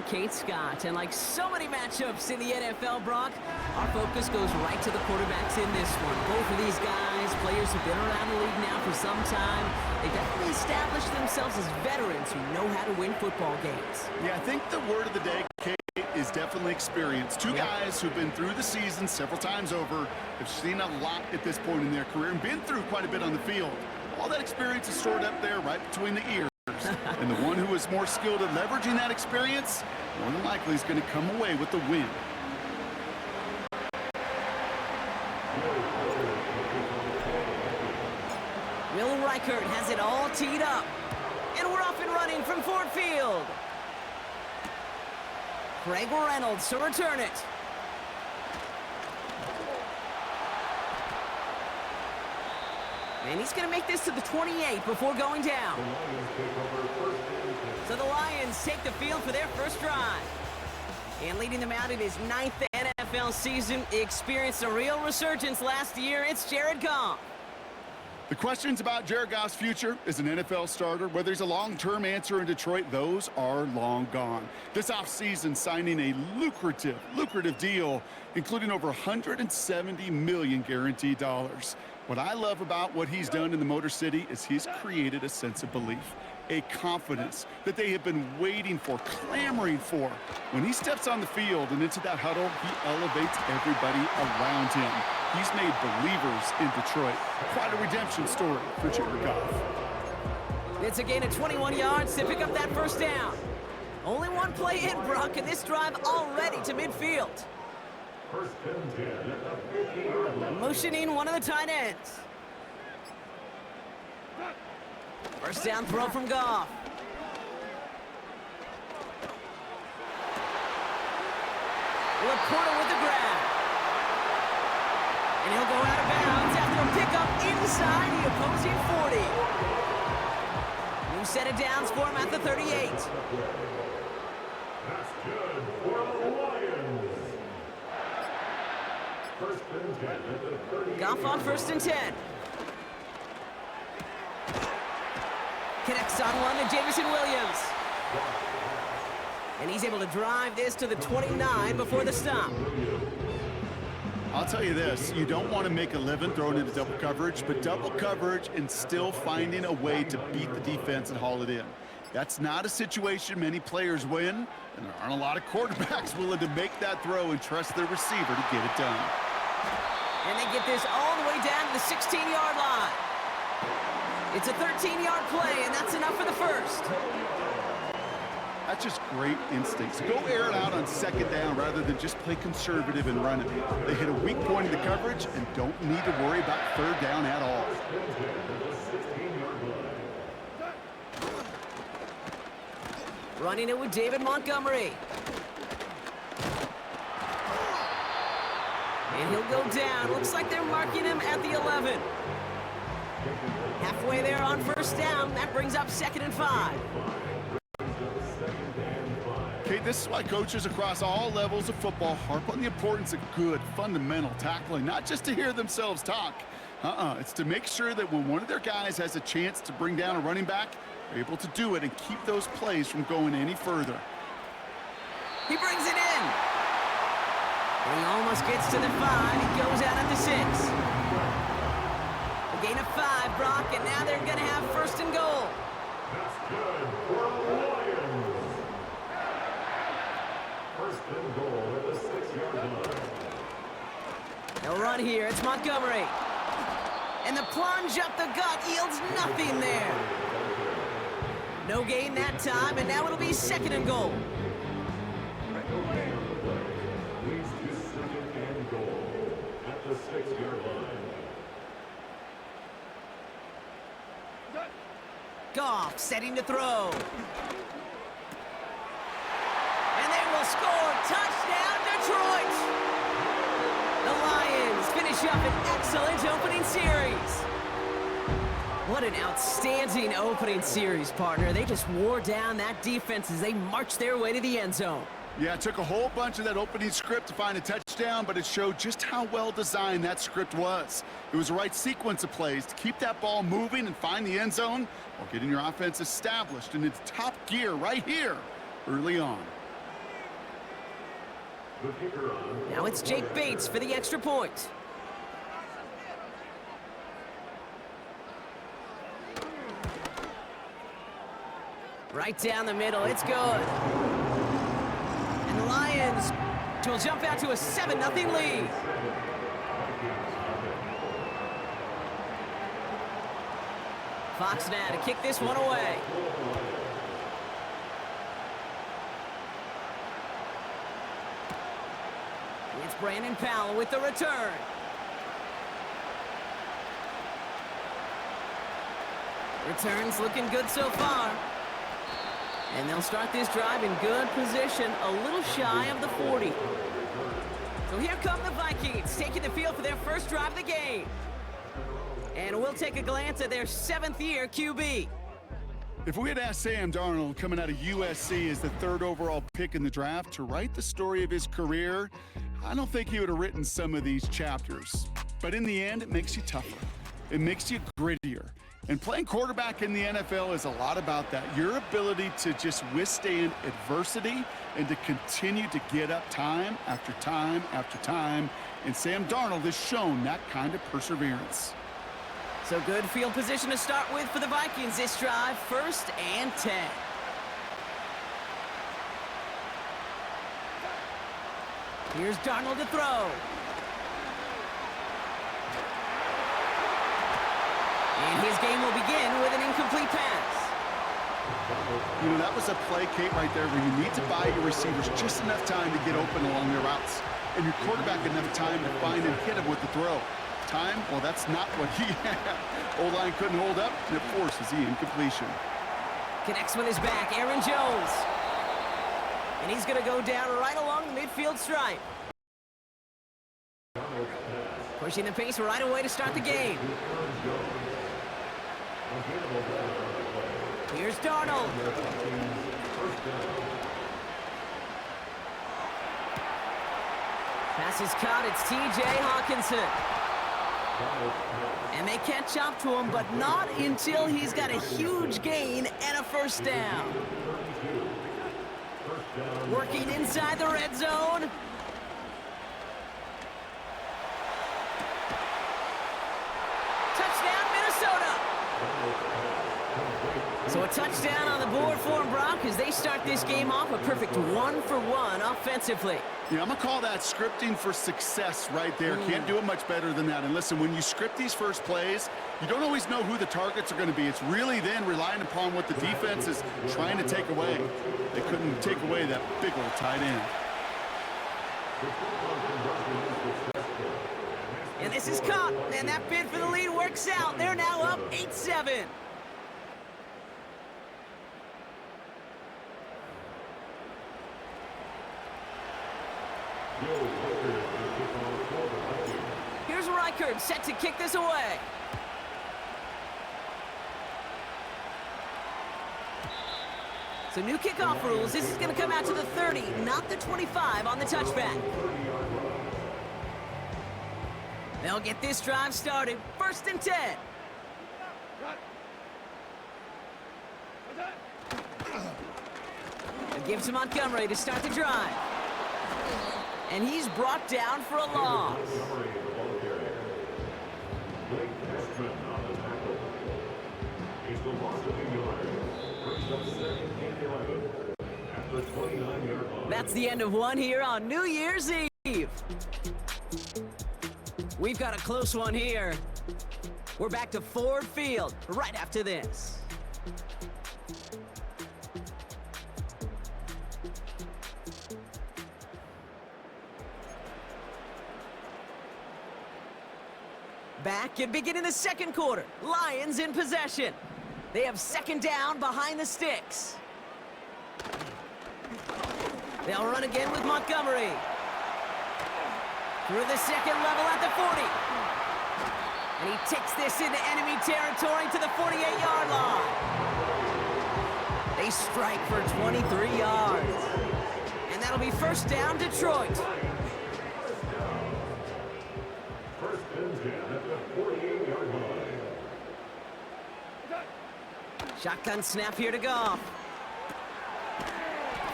Kate Scott. And like so many matchups in the NFL, Brock, our focus goes right to the quarterbacks in this one. Both of these guys, players who've been around the league now for some time, they definitely established themselves as veterans who know how to win football games. Yeah, I think the word of the day, Kate, is definitely experience. Two guys who've been through the season several times over, have seen a lot at this point in their career, and been through quite a bit on the field. All that experience is stored up there right between the ears. And the one who is more skilled at leveraging that experience, more than likely is going to come away with the win. Will Reichert has it all teed up. And we're off and running from Ford Field. Craig Reynolds to return it. And he's going to make this to the 28 before going down. So the Lions take the field for their first drive. And leading them out in his 9th NFL season, he experienced a real resurgence last year. It's Jared Goff. The questions about Jared Goff's future as an NFL starter, whether he's a long-term answer in Detroit, those are long gone. This offseason, signing a lucrative deal, including over $170 million guaranteed dollars. What I love about what he's done in the Motor City is he's created a sense of belief, a confidence that they have been waiting for, clamoring for. When he steps on the field and into that huddle, he elevates everybody around him. He's made believers in Detroit. Quite a redemption story for Jared Goff. It's a gain of 21 yards to pick up that first down. Only one play in, Brock, and this drive already to midfield. Motioning one of the tight ends. First down throw from Goff. Laporta with the grab. And he'll go out of bounds after a pickup inside the opposing 40. New set of downs for him at the 38. That's good for the Lions. First and 10 at the 38. Goff on first and 10. Connects on one to Jamison Williams. And he's able to drive this to the 29 before the stop. I'll tell you this, you don't want to make a living throwing into double coverage, but double coverage and still finding a way to beat the defense and haul it in. That's not a situation many players win, and there aren't a lot of quarterbacks willing to make that throw and trust their receiver to get it done. And they get this all the way down to the 16-yard line. It's a 13-yard play, and that's enough for the first. That's just great instincts. Go air it out on second down rather than just play conservative and run it. They hit a weak point in the coverage and don't need to worry about third down at all. Running it with David Montgomery. And he'll go down. Looks like they're marking him at the 11. Halfway there on first down. That brings up 2nd and 5. Okay, this is why coaches across all levels of football harp on the importance of good, fundamental tackling, not just to hear themselves talk. It's to make sure that when one of their guys has a chance to bring down a running back, they're able to do it and keep those plays from going any further. He brings it in. And he almost gets to the 5. He goes out at the 6. A gain of 5, Brock, and now they're going to have first and goal. That's good for the Lions. First and goal at the 6-yard line. They'll run here. It's Montgomery. And the plunge up the gut yields nothing there. No gain that time, and now it'll be 2nd and goal. Leads to 2nd and goal at the 6-yard line. Goff setting to throw. And they will score. Touchdown, Detroit! The Lions finish up an excellent opening series. What an outstanding opening series, partner. They just wore down that defense as they marched their way to the end zone. Yeah, it took a whole bunch of that opening script to find a touchdown, but it showed just how well designed that script was. It was the right sequence of plays to keep that ball moving and find the end zone while getting your offense established in its top gear right here early on. The kicker on. Now it's Jake Bates for the extra point. Right down the middle, it's good. And the Lions will jump out to a 7-0 lead. Fox now to kick this one away. It's Brandon Powell with the return. Returns looking good so far. And they'll start this drive in good position, a little shy of the 40. So here come the Vikings, taking the field for their first drive of the game. And we'll take a glance at their 7th-year QB. If we had asked Sam Darnold, coming out of USC as the 3rd overall pick in the draft, to write the story of his career, I don't think he would have written some of these chapters. But in the end, it makes you tougher. It makes you grittier. And playing quarterback in the NFL is a lot about that. Your ability to just withstand adversity and to continue to get up time after time after time. And Sam Darnold has shown that kind of perseverance. So good field position to start with for the Vikings this drive, 1st and 10. Here's Darnold to throw. And his game will begin with an incomplete pass. You know, that was a play, Kate, right there where you need to buy your receivers just enough time to get open along their routes. And your quarterback enough time to find and hit him with the throw. Time? Well, that's not what he had. O-line couldn't hold up, and it forces the incompletion. Connects with his back, Aaron Jones. And he's going to go down right along the midfield stripe. Pushing the pace right away to start the game. Here's Darnold. Pass is caught. It's T.J. Hawkinson. And they catch up to him, but not until he's got a huge gain and a first down. Working inside the red zone. Touchdown, Minnesota. So a touchdown on the board for them, Brock, as they start this game off a perfect 1-for-1 offensively. Yeah, I'm going to call that scripting for success right there. Can't do it much better than that. And listen, when you script these first plays, you don't always know who the targets are going to be. It's really then relying upon what the defense is trying to take away. They couldn't take away that big old tight end. And this is caught, and that bid for the lead works out. They're now up 8-7. Here's Reichard set to kick this away. So new kickoff rules. This is going to come out to the 30, not the 25 on the touchback. They'll get this drive started. 1st and 10. It gives to Montgomery to start the drive. And he's brought down for a loss. That's the end of one here on New Year's Eve. We've got a close one here. We're back to Ford Field right after this. Back and beginning the second quarter. Lions in possession. They have 2nd down behind the sticks. They'll run again with Montgomery. Through the 2nd level at the 40. And he takes this into enemy territory to the 48-yard line. They strike for 23 yards. And that'll be 1st down, Detroit. Shotgun snap here to Goff.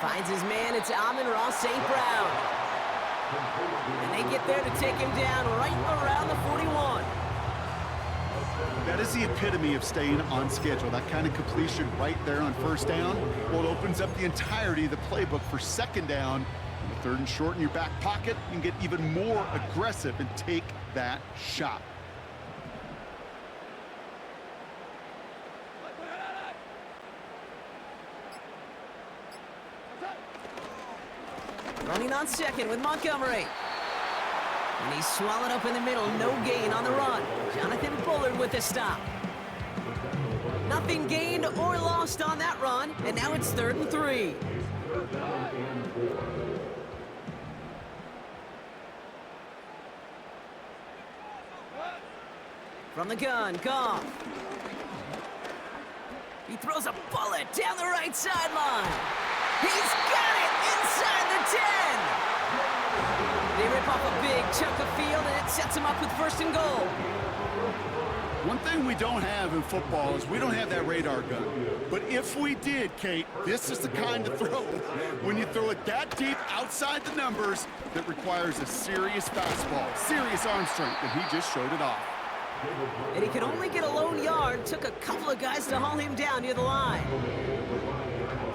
Finds his man, it's Amon-Ra St. Brown. And they get there to take him down right around the 41. That is the epitome of staying on schedule. That kind of completion right there on first down. Well, it opens up the entirety of the playbook for second down. The third and short in your back pocket, you can get even more aggressive and take that shot. Running on second with Montgomery. And he's swallowed up in the middle. No gain on the run. Jonathan Bullard with the stop. Nothing gained or lost on that run. And now it's 3rd and 3. From the gun, Goff. He throws a bullet down the right sideline. He's got it inside the 10. They rip off a big chunk of field, and it sets him up with 1st and goal. One thing we don't have in football is we don't have that radar gun. But if we did, Kate, this is the kind of throw. When you throw it that deep outside the numbers, that requires a serious fastball, serious arm strength, and he just showed it off. And he could only get a lone yard. Took a couple of guys to haul him down near the line.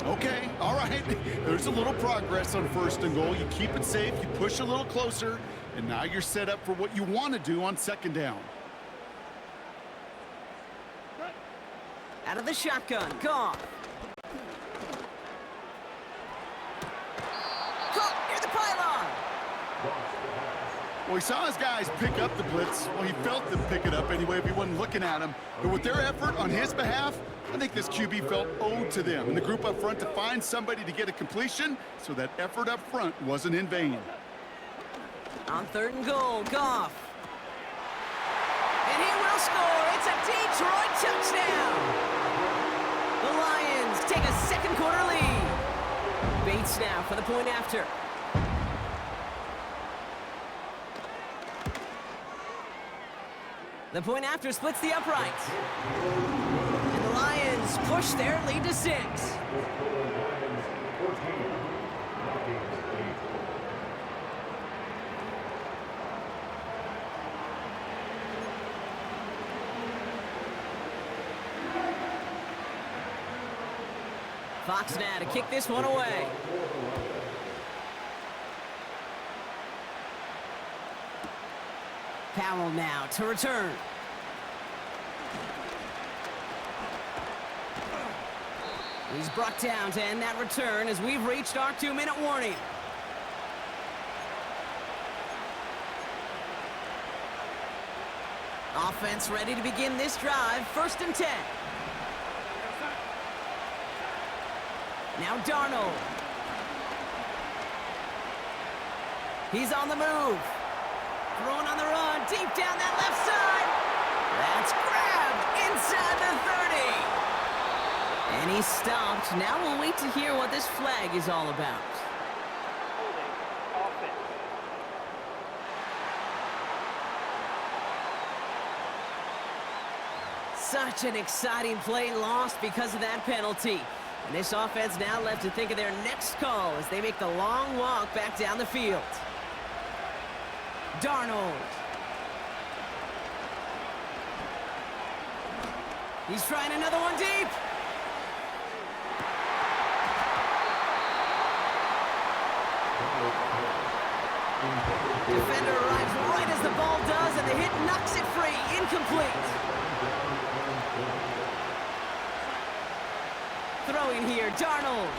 Okay, all right. There's a little progress on 1st and goal. You keep it safe, you push a little closer, and now you're set up for what you want to do on 2nd down. Out of the shotgun, Goff. Caught near the pylon. Well, he saw his guys pick up the blitz. Well, he felt them pick it up anyway if he wasn't looking at him. But with their effort on his behalf, I think this QB felt owed to them and the group up front to find somebody to get a completion, so that effort up front wasn't in vain. On 3rd and goal, Goff. And he will score. It's a Detroit touchdown. The Lions take a 2nd quarter lead. Bates now for the point after. The point after splits the uprights. And the Lions push their lead to 6. Fox now to kick this one away. Powell now to return. He's brought down to end that return as we've reached our 2-minute warning. Offense ready to begin this drive. 1st and 10. Now Darnold. He's on the move. Throwing on the run, deep down that left side. That's grabbed inside the 30. And he's stopped. Now we'll wait to hear what this flag is all about. Such an exciting play lost because of that penalty. And this offense now left to think of their next call as they make the long walk back down the field. Darnold. He's trying another one deep. Defender arrives right as the ball does, and the hit knocks it free. Incomplete. Throwing here, Darnold.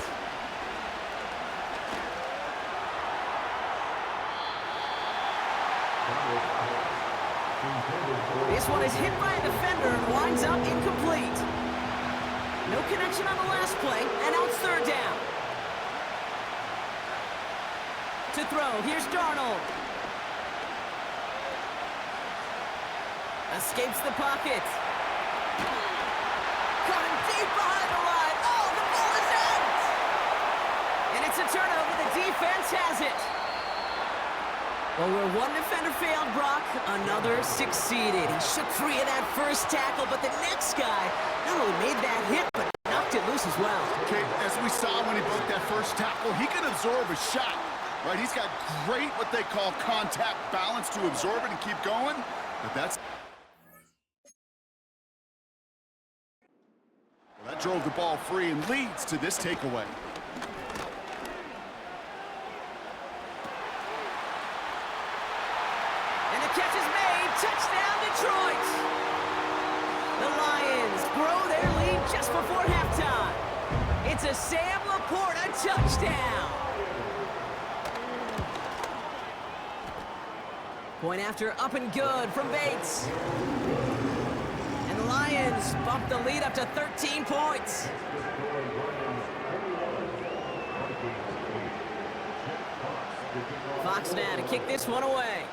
This one is hit by a defender and winds up incomplete. No connection on the last play, and now it's 3rd down. To throw, here's Darnold. Escapes the pocket. Caught him deep behind the line. Oh, the ball is out! And it's a turnover. The defense has it. Well, where one defender failed, Brock, another succeeded. He shook free of that first tackle, but the next guy not only made that hit, but knocked it loose as well. Okay, as we saw when he broke that first tackle, he could absorb a shot. right? He's got great, what they call contact balance to absorb it and keep going, but that drove the ball free and leads to this takeaway. And the catch is made. Touchdown, Detroit. The Lions grow their lead just before halftime. It's a Sam Laporta touchdown. Point after up and good from Bates. And the Lions bump the lead up to 13 points. Fox now to kick this one away.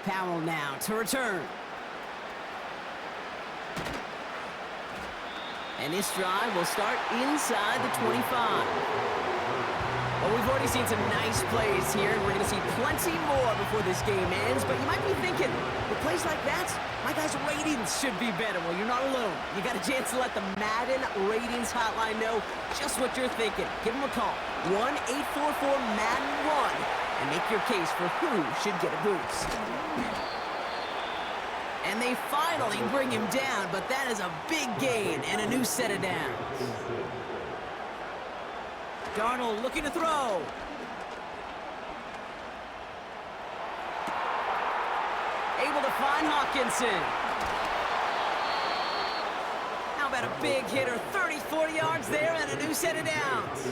Powell now to return. And this drive will start inside the 25. Well, we've already seen some nice plays here, and we're going to see plenty more before this game ends. But you might be thinking, with plays like that, my guys' ratings should be better. Well, you're not alone. You got a chance to let the Madden Ratings Hotline know just what you're thinking. Give them a call, 1-844-MADDEN-1, and make your case for who should get a boost. And they finally bring him down, but that is a big gain and a new set of downs. Darnold looking to throw. Able to find Hawkinson. How about a big hitter, 30-40 yards there and a new set of downs.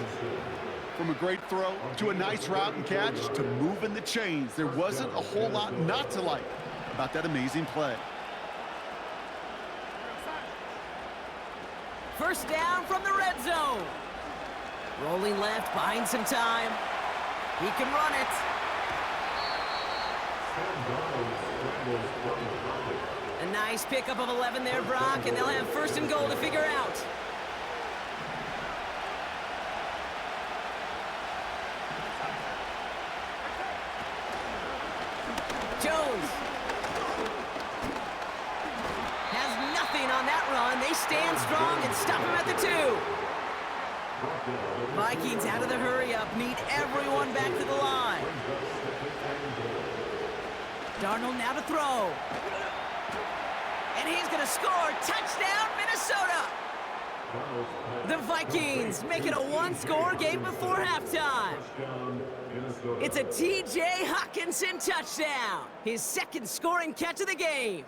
From a great throw to a nice route and catch to moving the chains, there wasn't a whole lot not to like about that amazing play. First down from the red zone. Rolling left, buying some time. He can run it. A nice pickup of 11 there, Brock, and they'll have first and goal to figure out. Jones has nothing on that run. They stand strong and stop him at the 2. Vikings out of the hurry-up, need everyone back to the line. Darnold now to throw. And he's going to score. Touchdown, Minnesota! The Vikings make it a one-score game before halftime. It's a T.J. Hawkinson touchdown, his second scoring catch of the game.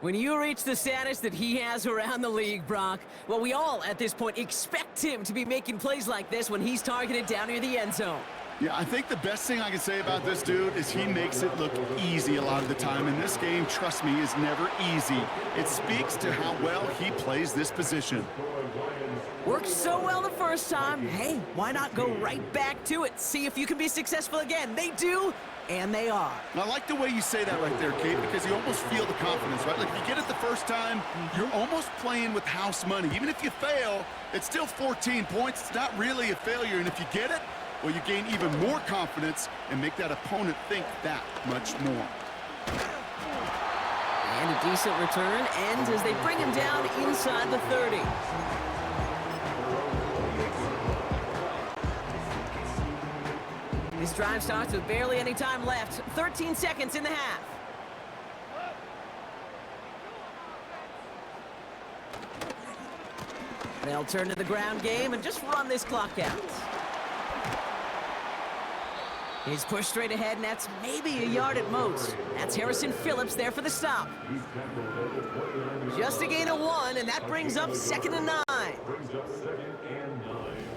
When you reach the status that he has around the league, Brock, well, we all at this point expect him to be making plays like this when he's targeted down near the end zone. Yeah, I think the best thing I can say about this dude is he makes it look easy a lot of the time. And this game, trust me, is never easy. It speaks to how well he plays this position. Worked so well the first time. Hey, why not go right back to it? See if you can be successful again. They do, and they are. And I like the way you say that right there, Kate, because you almost feel the confidence, right? Like if you get it the first time, you're almost playing with house money. Even if you fail, it's still 14 points. It's not really a failure. And if you get it, well, you gain even more confidence and make that opponent think that much more. And a decent return ends as they bring him down inside the 30. This drive starts with barely any time left. 13 seconds in the half. They'll turn to the ground game and just run this clock out. He's pushed straight ahead, and that's maybe a yard at most. That's Harrison Phillips there for the stop. Just a gain of 1, and that brings up 2nd and 9.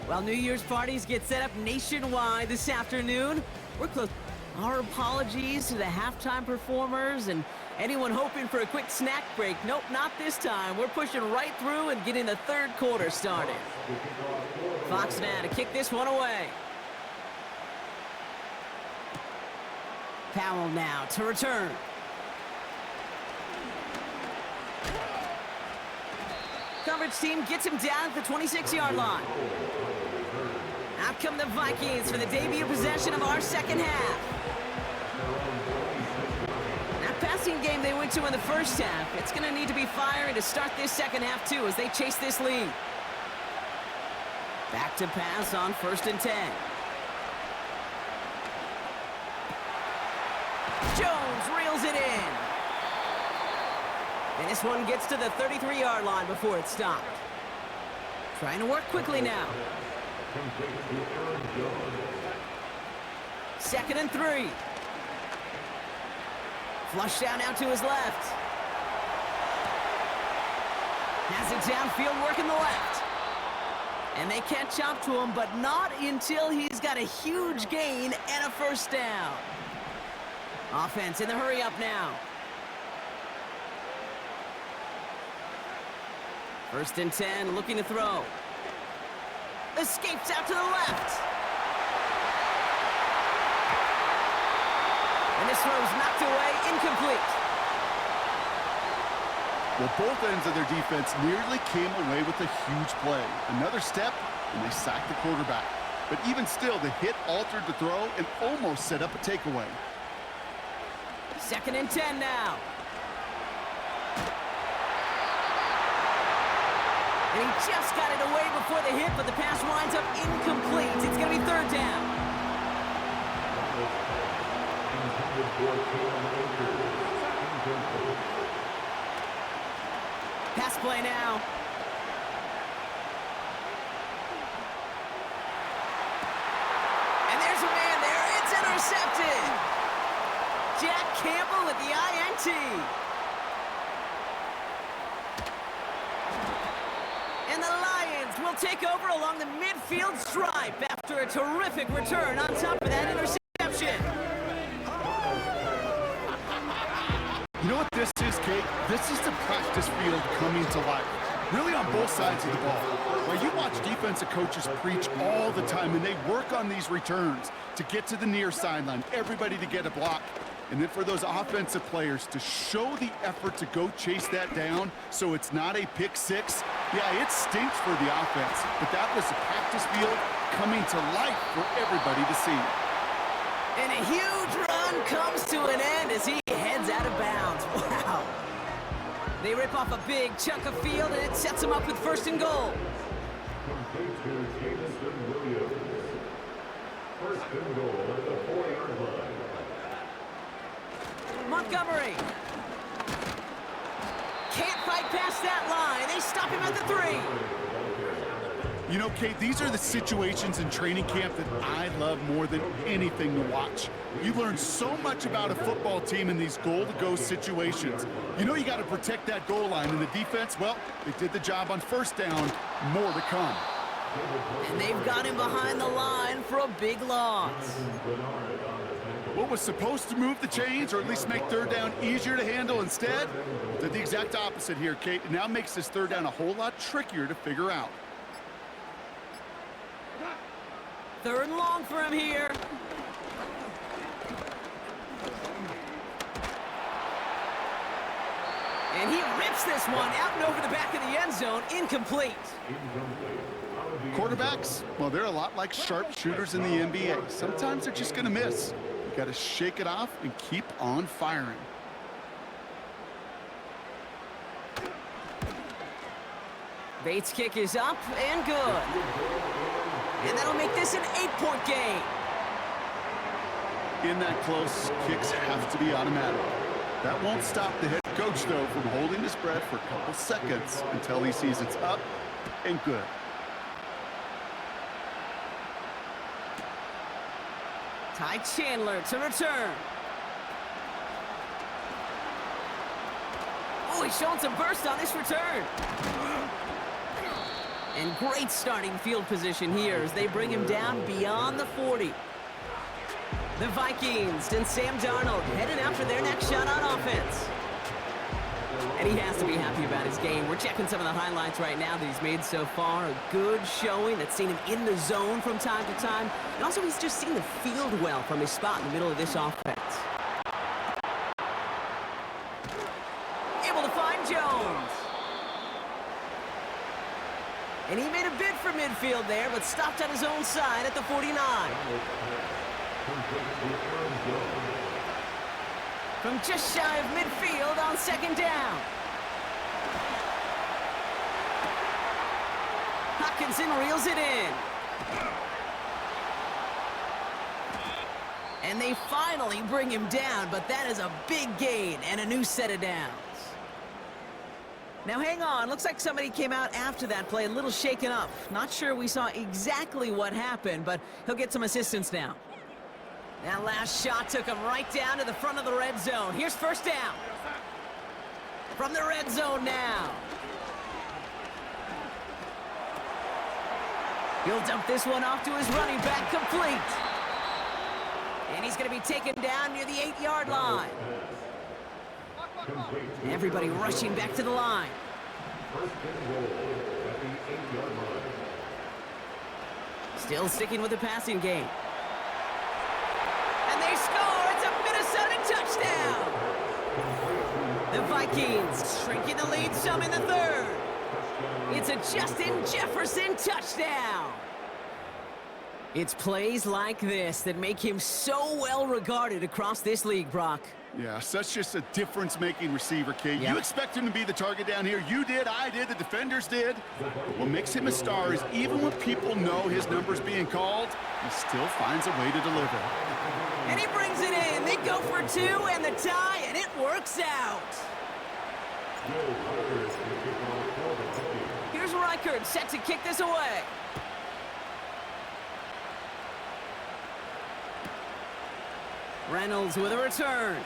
While New Year's parties get set up nationwide this afternoon, we're close. Our apologies to the halftime performers and anyone hoping for a quick snack break. Nope, not this time. We're pushing right through and getting the third quarter started. Fox now to kick this one away. Powell now to return. Coverage team gets him down at the 26-yard line. Out come the Vikings for the debut possession of our second half. That pass passing game they went to in the first half. It's going to need to be fiery to start this second half, too, as they chase this lead. Back to pass on 1st and 10. Jones reels it in. And this one gets to the 33-yard line before it's stopped. Trying to work quickly now. 2nd and 3. Flush down out to his left. Has it downfield, working the left. And they catch up to him, but not until he's got a huge gain and a 1st down. Offense in the hurry up now. 1st and 10, looking to throw. Escapes out to the left. And this throw's knocked away, incomplete. Well, both ends of their defense nearly came away with a huge play. Another step, and they sacked the quarterback. But even still, the hit altered the throw and almost set up a takeaway. 2nd and 10 now. And he just got it away before the hit, but the pass winds up incomplete. It's going to be 3rd down. Pass play now. And there's a man there. It's intercepted. Jack Campbell with the INT. And the Lions will take over along the midfield stripe after a terrific return on top of that interception. You know what this is, Kate? This is the practice field coming to life. Really on both sides of the ball. Well, you watch defensive coaches preach all the time, and they work on these returns to get to the near sideline, everybody to get a block. And then for those offensive players to show the effort to go chase that down so it's not a pick six. Yeah, it stinks for the offense, but that was the practice field coming to life for everybody to see. And a huge run comes to an end as he heads out of bounds. Wow. They rip off a big chunk of field, and it sets them up with 1st and goal. Complete to Jameson Williams. 1st and goal at the 4-yard line. Montgomery. Can't fight past that line. They stop him at the 3. You know, Kate, these are the situations in training camp that I love more than anything to watch. You learn so much about a football team in these goal-to-go situations. You know you got to protect that goal line, and the defense, well, they did the job on 1st down. More to come. And they've got him behind the line for a big loss. What was supposed to move the chains, or at least make 3rd down easier to handle instead, did the exact opposite here, Kate. It now makes this 3rd down a whole lot trickier to figure out. 3rd and long for him here. And he rips this one out and over the back of the end zone, incomplete. Quarterbacks, well, they're a lot like sharpshooters in the NBA. Sometimes they're just going to miss. You got to shake it off and keep on firing. Bates' kick is up and good. And that'll make this an 8-point game. In that close, kicks have to be automatic. That won't stop the head coach, though, from holding his breath for a couple seconds until he sees it's up and good. Ty Chandler to return. Oh, he's showing some burst on this return. And great starting field position here as they bring him down beyond the 40. The Vikings and Sam Darnold heading out for their next shot on offense. And he has to be happy about his game. We're checking some of the highlights right now that he's made so far. A good showing that's seen him in the zone from time to time. And also he's just seen the field well from his spot in the middle of this offense. Able to find Jones. And he made a bid for midfield there, but stopped on his own side at the 49. from just shy of midfield on second down. Hutchinson reels it in. And they finally bring him down, but that is a big gain and a new set of downs. Now hang on, looks like somebody came out after that play a little shaken up. Not sure we saw exactly what happened, but he'll get some assistance now. That last shot took him right down to the front of the red zone. Here's first down. From the red zone now. He'll dump this one off to his running back, complete. And he's going to be taken down near the 8-yard line. Everybody rushing back to the line. First and goal at the 8-yard line. Still sticking with the passing game. And they score! It's a Minnesota touchdown! The Vikings shrinking the lead some in the third. It's a Justin Jefferson touchdown! It's plays like this that make him so well regarded across this league, Brock. Yeah, such just a difference-making receiver, Kate. Yep. You expect him to be the target down here. You did, I did, the defenders did. But what makes him a star is even when people know his number's being called, he still finds a way to deliver. And he brings it in. They go for two and the tie, and it works out. Here's Reichard set to kick this away. Reynolds with a return.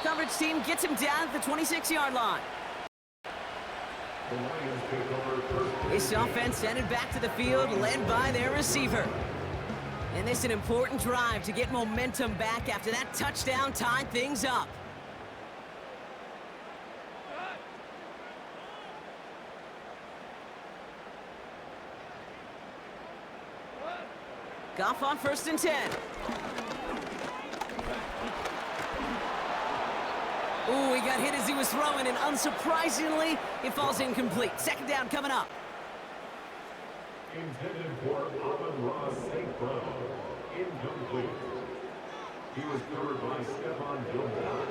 Coverage team gets him down at the 26-yard line. This offense sent it back to the field, led by their receiver. And this is an important drive to get momentum back after that touchdown tied things up. Goff on first and 10. Ooh, he got hit as he was throwing, and unsurprisingly, it falls incomplete. Second down coming up. Intended for Amon-Ra St. Brown. Incomplete. He was covered by Stephon Gilmore.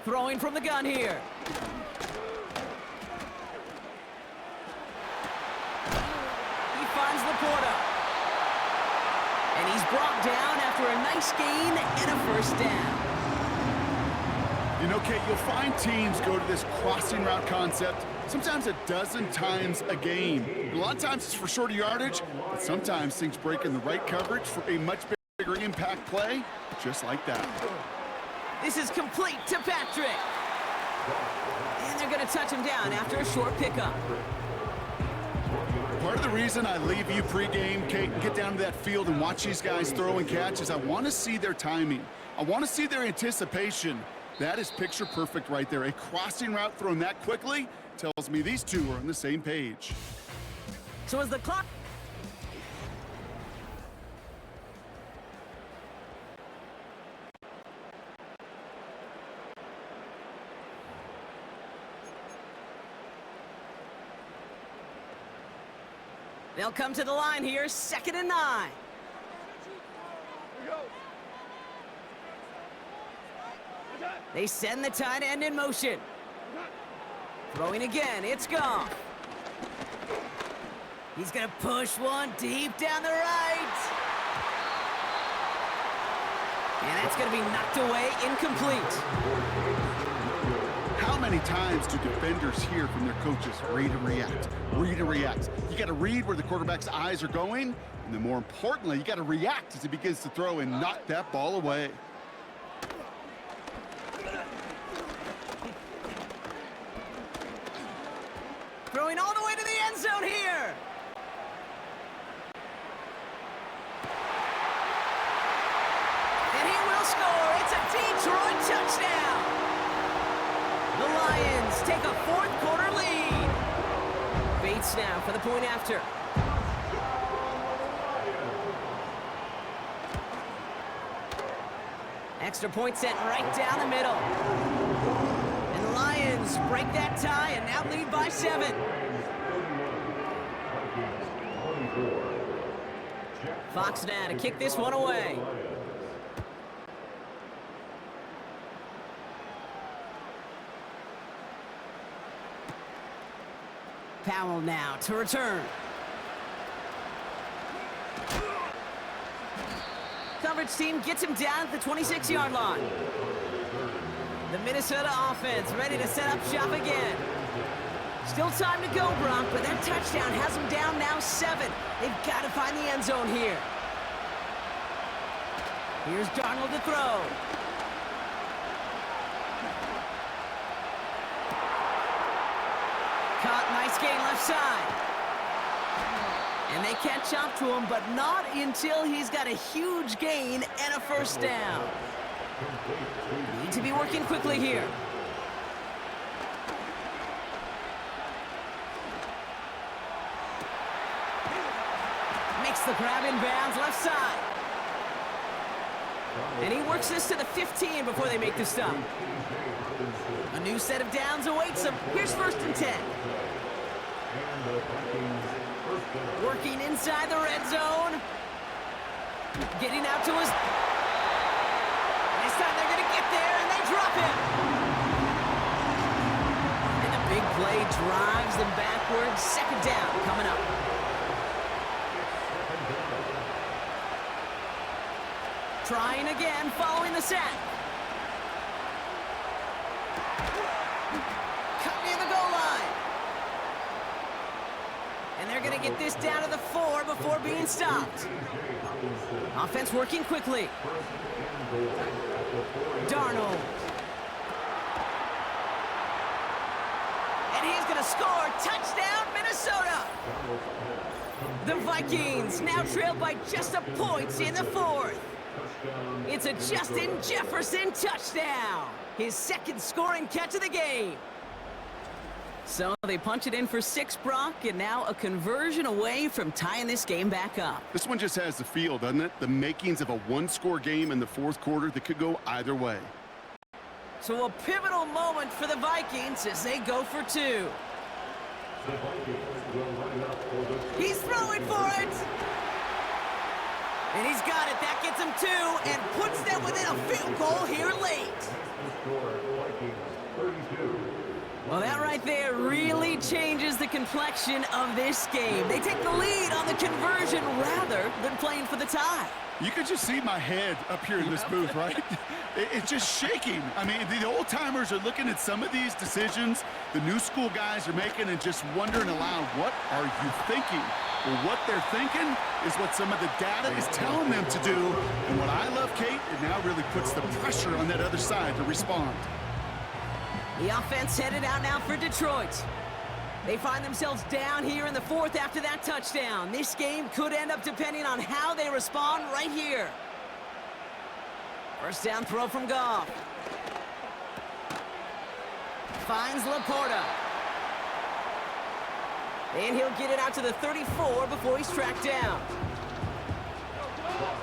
Throwing from the gun here. He finds Laporta. And he's brought down after a nice gain and a first down. You know, Kate, you'll find teams go to this crossing route concept sometimes a dozen times a game. A lot of times it's for shorter yardage, but sometimes things break in the right coverage for a much bigger impact play, just like that. This is complete to Patrick. And they're going to touch him down after a short pickup. Part of the reason I leave you pregame, Kate, and get down to that field and watch these guys throw and catch is I want to see their timing. I want to see their anticipation. That is picture perfect right there. A crossing route thrown that quickly tells me these two are on the same page. So as the clock... They'll come to the line here, 2nd and 9. They send the tight end in motion. Throwing again, it's Goff. He's going to push one deep down the right. And that's going to be knocked away, incomplete. How many times do defenders hear from their coaches, read and react, read and react? You got to read where the quarterback's eyes are going, and then more importantly, you got to react as he begins to throw and knock that ball away. Throwing all the way to the end zone here. And he will score. It's a Detroit touchdown. The Lions take a fourth-quarter lead. Bates now for the point after. Extra point sent right down the middle. And the Lions break that tie and now lead by 7. Fox now to kick this one away. Powell now to return. Coverage team gets him down at the 26-yard line. The Minnesota offense ready to set up shop again. Still time to go, Brock, but that touchdown has them down now 7. They've got to find the end zone here. Here's Darnold to throw. Caught, nice gain left side. And they catch up to him, but not until he's got a huge gain and a first down. Need to be working quickly here. Makes the grab in bounds left side. And he works this to the 15 before they make the stop. A new set of downs awaits him. Here's 1st and 10. Working inside the red zone. Getting out to his... This time they're going to get there, and they drop him. And the big play drives them backwards. 2nd down coming up. Trying again, following the sack. Cut near the goal line. And they're going to get this down to the 4 before being stopped. Offense working quickly. Darnold. And he's going to score. Touchdown, Minnesota. The Vikings now trail by just a point in the 4th. It's a Justin Jefferson touchdown. His 2nd scoring catch of the game. So they punch it in for 6, Brock, and now a conversion away from tying this game back up. This one just has the feel, doesn't it? The makings of a one-score game in the 4th quarter that could go either way. So a pivotal moment for the Vikings as they go for 2. He's throwing for it. And he's got it. That gets him 2 and puts them within a field goal here late. Well, that right there really changes the complexion of this game. They take the lead on the conversion rather than playing for the tie. You could just see my head up here in this booth, right? It's just shaking. I mean, the old-timers are looking at some of these decisions the new school guys are making and just wondering aloud, what are you thinking? Well, what they're thinking is what some of the data is telling them to do. And what I love, Kate, it now really puts the pressure on that other side to respond. The offense headed out now for Detroit. They find themselves down here in the 4th after that touchdown. This game could end up depending on how they respond right here. First down throw from Goff. Finds Laporta. And he'll get it out to the 34 before he's tracked down.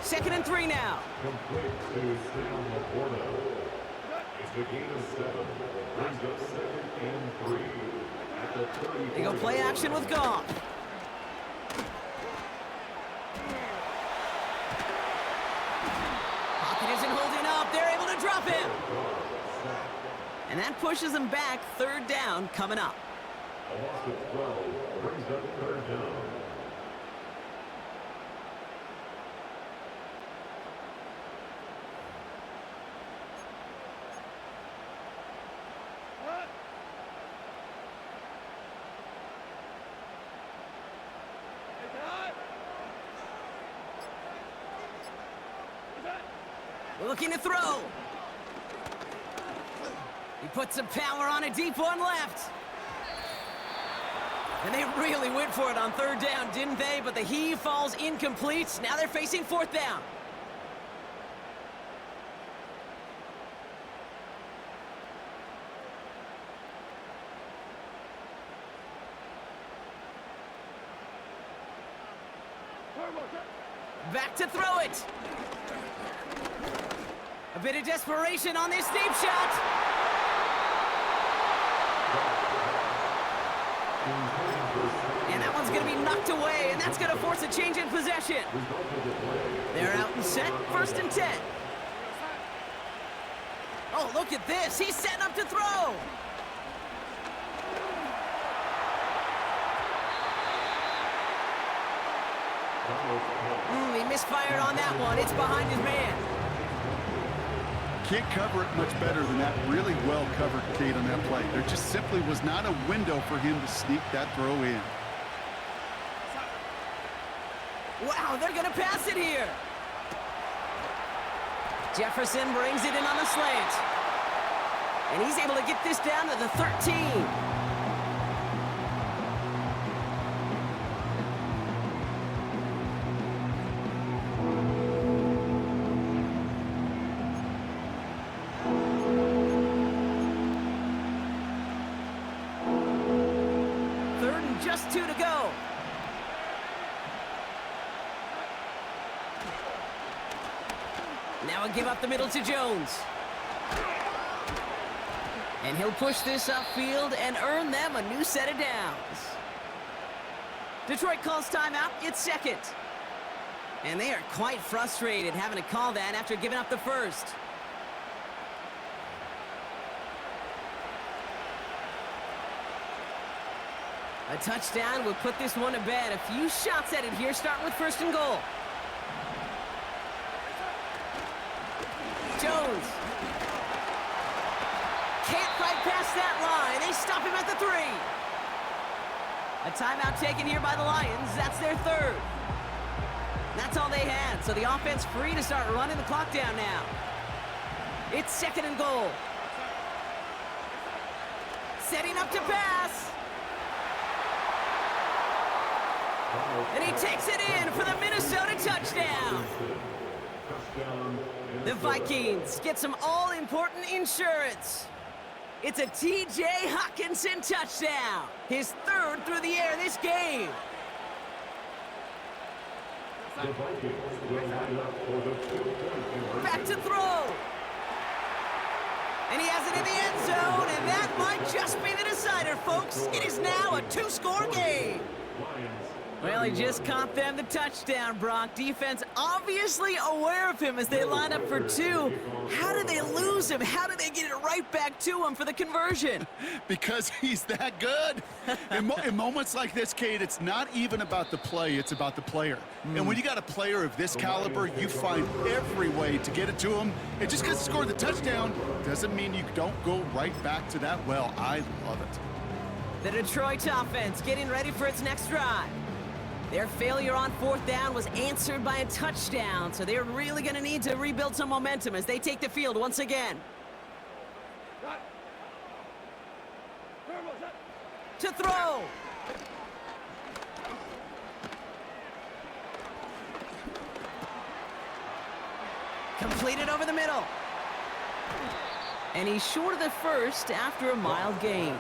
2nd and 3 now. Complete to Sam Laporta. It's the gain of 7. Brings up 2nd and 3. At the 34. They go play action with Goff. Pocket isn't holding up. They're able to drop him. And that pushes them back. 3rd down coming up. A loss of 12 brings up 3rd down. Looking to throw. He puts some power on a deep one left. And they really went for it on 3rd down, didn't they? But the heave falls incomplete. Now they're facing 4th down. Back to throw it. A bit of desperation on this deep shot. And that one's going to be knocked away, and that's going to force a change in possession. They're out and set, 1st and 10. Oh, look at this. He's setting up to throw. He misfired on that one. It's behind his man. Can't cover it much better than that. Really well covered, Kate, on that play. There just simply was not a window for him to sneak that throw in. Wow, they're going to pass it here. Jefferson brings it in on the slant. And he's able to get this down to the 13. Just 2 to go. Now a give up the middle to Jones. And he'll push this upfield and earn them a new set of downs. Detroit calls timeout. It's 2nd. And they are quite frustrated having to call that after giving up the first. A touchdown will put this one to bed. A few shots at it here, starting with 1st and goal. Jones. Can't fight past that line. They stop him at the 3. A timeout taken here by the Lions. That's their 3rd. That's all they had, so the offense free to start running the clock down now. It's 2nd and goal. Setting up to pass. And he takes it in for the Minnesota touchdown. The Vikings get some all-important insurance. It's a T.J. Hockenson touchdown. His 3rd through the air this game. Back to throw. And he has it in the end zone, and that might just be the decider, folks. It is now a 2-score game. Well, he just caught them the touchdown, Brock. Defense obviously aware of him as they line up for 2. How did they lose him? How did they get it right back to him for the conversion? Because he's that good. In moments like this, Kate, it's not even about the play, it's about the player. And when you got a player of this caliber, you find every way to get it to him. And just because he scored the touchdown doesn't mean you don't go right back to that well. I love it. The Detroit offense getting ready for its next drive. Their failure on 4th down was answered by a touchdown, so they're really going to need to rebuild some momentum as they take the field once again. To throw. Completed over the middle. And he's short of the first after a mild gain.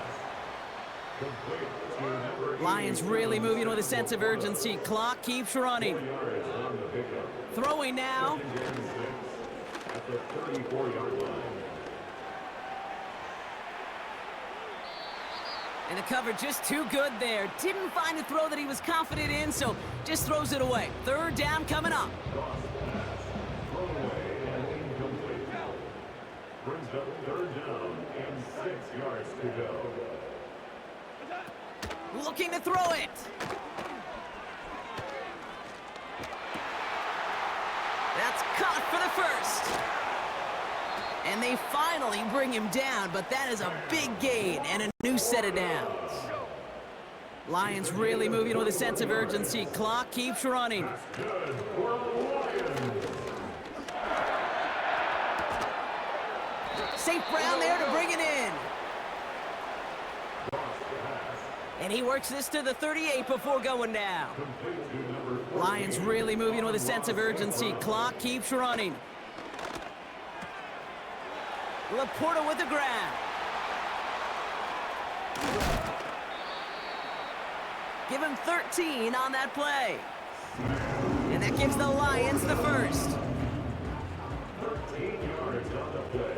Lions really moving with a sense of urgency. Clock keeps running. Throwing now. At the 34-yard line. And the cover just too good there. Didn't find a throw that he was confident in, so just throws it away. 3rd down coming up. Thrown away and incomplete. Brings up 3rd down and 6 yards to go. Looking to throw it. That's caught for the first. And they finally bring him down, but that is a big gain and a new set of downs. Lions really moving with a sense of urgency. Clock keeps running. Good for the Lions. St. Brown there to bring it in. And he works this to the 38 before going down. Lions really moving with a sense of urgency. Clock keeps running. Laporta with the grab. Give him 13 on that play. And that gives the Lions the first. 13 yards on the play.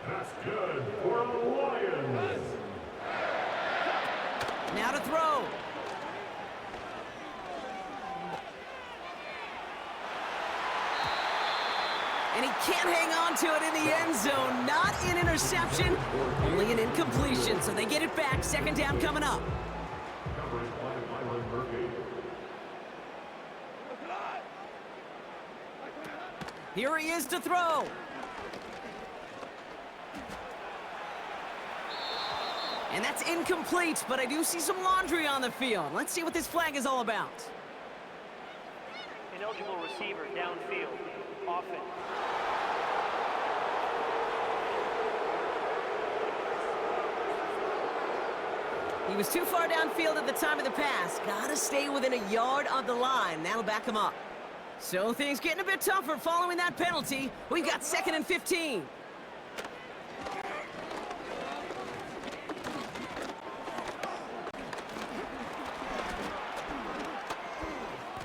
That's good for the Lions. Now to throw. And he can't hang on to it in the end zone. Not an interception, only an incompletion. So they get it back. Second down coming up. Here he is to throw. And that's incomplete, but I do see some laundry on the field. Let's see what this flag is all about. Ineligible receiver downfield. Offense. He was too far downfield at the time of the pass. Gotta stay within a yard of the line. That'll back him up. So things getting a bit tougher following that penalty. We've got 2nd and 15.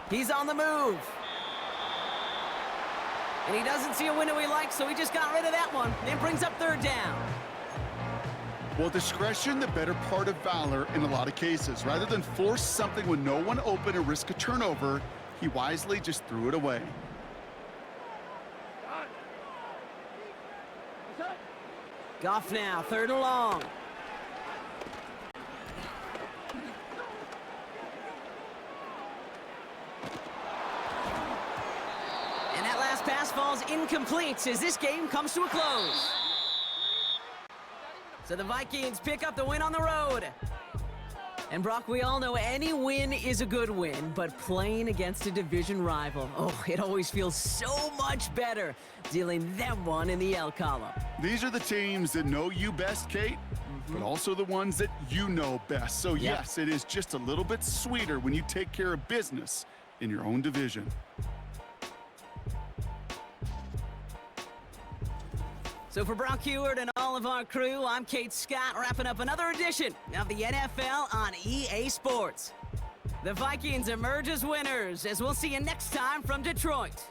He's on the move. And he doesn't see a window he likes, so he just got rid of that one. It brings up 3rd down. Well, discretion, the better part of valor in a lot of cases. Rather than force something with no one open and risk a turnover, he wisely just threw it away. Goff now, 3rd and long. And that last pass falls incomplete as this game comes to a close. So the Vikings pick up the win on the road. And Brock, we all know any win is a good win, but playing against a division rival, oh, it always feels so much better dealing them one in the L column. These are the teams that know you best, Kate, but also the ones that you know best. So yes, it is just a little bit sweeter when you take care of business in your own division. So for Brock Heward and all of our crew, I'm Kate Scott, wrapping up another edition of the NFL on EA Sports. The Vikings emerge as winners, as we'll see you next time from Detroit.